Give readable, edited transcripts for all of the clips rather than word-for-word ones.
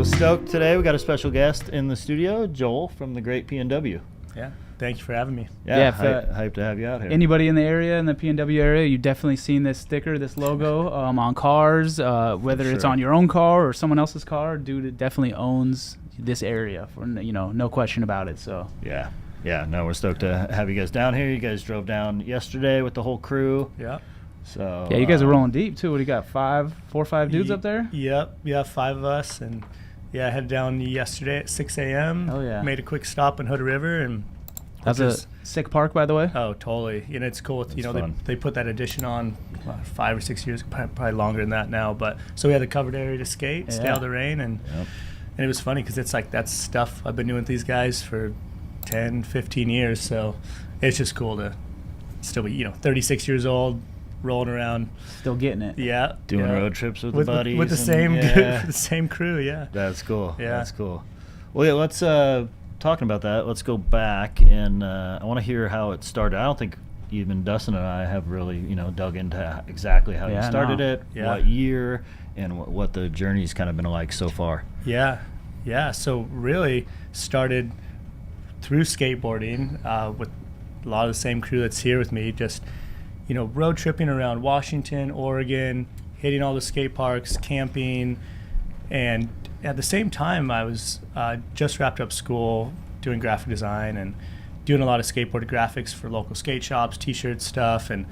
So stoked today. We got a special guest in the studio, Joel from the Great PNW. Yeah, thank you for having me. Yeah, hyped to have you out here. Anybody in the area, in the PNW area, you've definitely seen this sticker, this logo on cars, whether it's on your own car or someone else's car. Dude, definitely owns this area, for no question about it. So yeah, no, we're stoked to have you guys down here. You guys drove down yesterday with the whole crew. Yeah. So yeah, you guys are rolling deep too. What do you got? 4 or 5 dudes up there? Yep. Yeah, 5 of us, and I headed down yesterday at 6 a.m. Oh yeah. Made a quick stop in Hood River, and that's a sick park, by the way. Oh, totally. It's cool. They put that addition on 5 or 6 years, probably longer than that now. But so we had the covered area to skate, stay out of the rain, and it was funny because it's like that's stuff I've been doing with these guys for 10, 15 years. So it's just cool to still be 36 years old, rolling around, still getting it. Yeah, doing road trips with the buddies with the same the same crew. Yeah, that's cool. Yeah, that's cool. Well, yeah, let's talking about that. Let's go back and I want to hear how it started. I don't think even Dustin and I have really dug into exactly how you started it, what year, and what the journey's kind of been like so far. Yeah. So really started through skateboarding with a lot of the same crew that's here with me. Just road tripping around Washington, Oregon, hitting all the skate parks, camping, and at the same time I was just wrapped up school doing graphic design and doing a lot of skateboard graphics for local skate shops, t-shirt stuff, and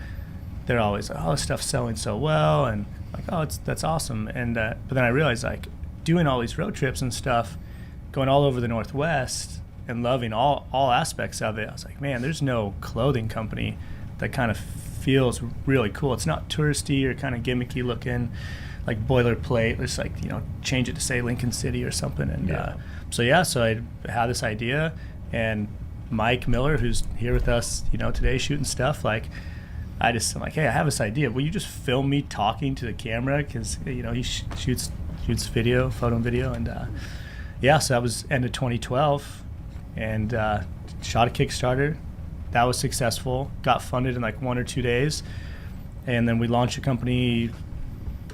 they're always like, oh, this stuff's selling so well, and like, oh, that's awesome. And but then I realized, like, doing all these road trips and stuff, going all over the Northwest and loving all aspects of it, I was like, man, there's no clothing company that kind of feels really cool. It's not touristy or kind of gimmicky looking, like boilerplate. It's like, change it to say Lincoln City or something. And so I had this idea, and Mike Miller, who's here with us, today shooting stuff, like, I'm like, hey, I have this idea. Will you just film me talking to the camera? Because he shoots photo and video, and so that was end of 2012, and shot a Kickstarter. That was successful. Got funded in like 1 or 2 days, and then we launched a company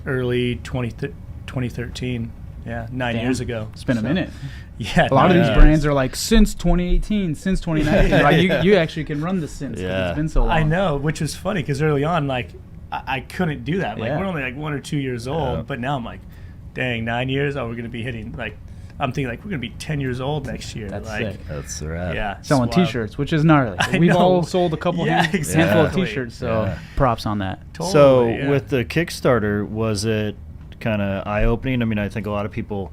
early 2013. Yeah, 9 years ago. It's been a minute. Yeah, a lot of these brands are like since 2018, since 2019. Like you actually can run the since. It's been so long. I know, which is funny because early on, like I couldn't do that. Like we're only like 1 or 2 years old, but now I'm like, dang, 9 years. Oh, we're gonna be hitting like. I'm thinking like we're gonna be 10 years old next year. That's like, sick. That's right. Yeah, selling T-shirts, which is gnarly. We've all sold a couple handful of T-shirts, so props on that. Totally, so with the Kickstarter, was it kind of eye-opening? I mean, I think a lot of people,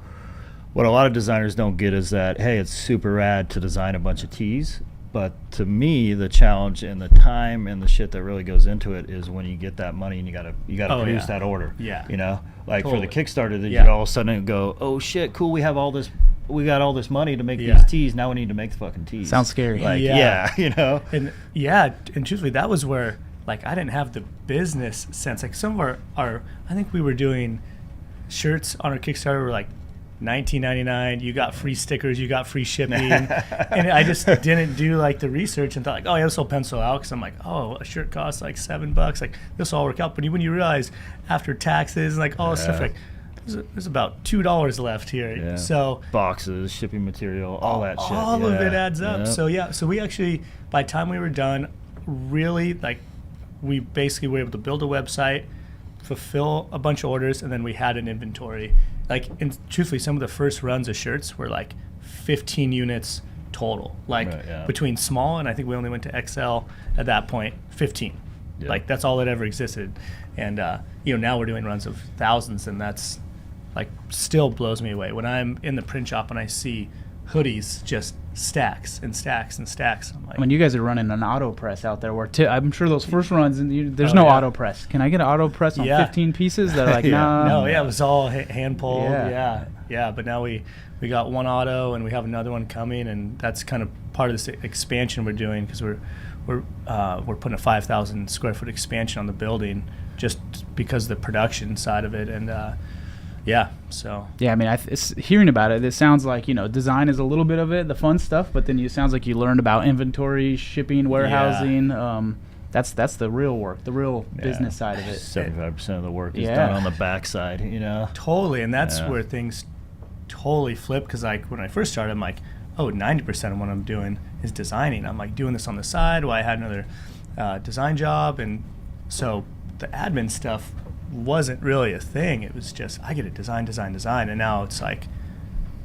what a lot of designers don't get is that, hey, it's super rad to design a bunch of tees, but to me, the challenge and the time and the shit that really goes into it is when you get that money and you gotta produce that order. Yeah. Like for the Kickstarter, that you all of a sudden go, oh shit, cool, we got all this money to make these tees. Now we need to make the fucking tees. Sounds scary. Like, And and truthfully, that was where like I didn't have the business sense. Like some of our I think we were doing shirts on our Kickstarter were like $19.99. You got free stickers, you got free shipping, and I just didn't do like the research and thought like, oh yeah, this will pencil out, because I'm like, oh, a shirt costs like $7, like this will all work out. But when you realize after taxes and like all this stuff, like there's about $2 left here. So boxes, shipping material, all that shit. All of it adds up. So so we actually, by the time we were done, really like we basically were able to build a website, fulfill a bunch of orders, and then we had an inventory. Like, and truthfully, some of the first runs of shirts were like 15 units total. Like between small and I think we only went to XL at that point, 15. Like that's all that ever existed. And now we're doing runs of thousands, and that's like still blows me away when I'm in the print shop and I see hoodies just stacks and stacks and stacks. I'm like, when you guys are running an auto press out there, where I'm sure those first runs, there's no auto press. Can I get an auto press on 15 pieces? They're like, nah. No, it was all hand pulled. Yeah. But now we got one auto, and we have another one coming, and that's kind of part of this expansion we're doing, because we're putting a 5,000 square foot expansion on the building just because of the production side of it, and so. Yeah, I mean, hearing about it sounds like, design is a little bit of it, the fun stuff, but then it sounds like you learned about inventory, shipping, warehousing. That's the real work, the real business side of it. 75% of the work is done on the backside, Totally, and that's where things totally flipped because like when I first started, I'm like, oh, 90% of what I'm doing is designing. I'm like doing this on the side while I had another design job, and so the admin stuff wasn't really a thing. It was just I get to design, and now it's like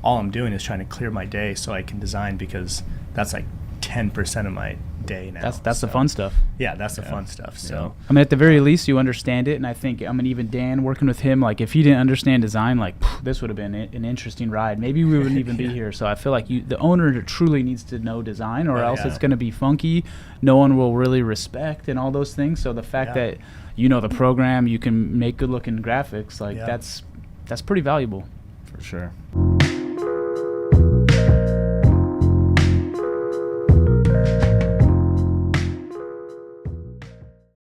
all I'm doing is trying to clear my day so I can design, because that's like 10% of my day now. That's the fun stuff. Yeah, that's the fun stuff. So I mean, at the very least, you understand it, and I think, I mean, even Dan working with him, like if he didn't understand design, like this would have been an interesting ride. Maybe we wouldn't even be here. So I feel like the owner truly needs to know design, or else it's going to be funky. No one will really respect and all those things. So the fact that you know the program, you can make good looking graphics, like that's pretty valuable. For sure.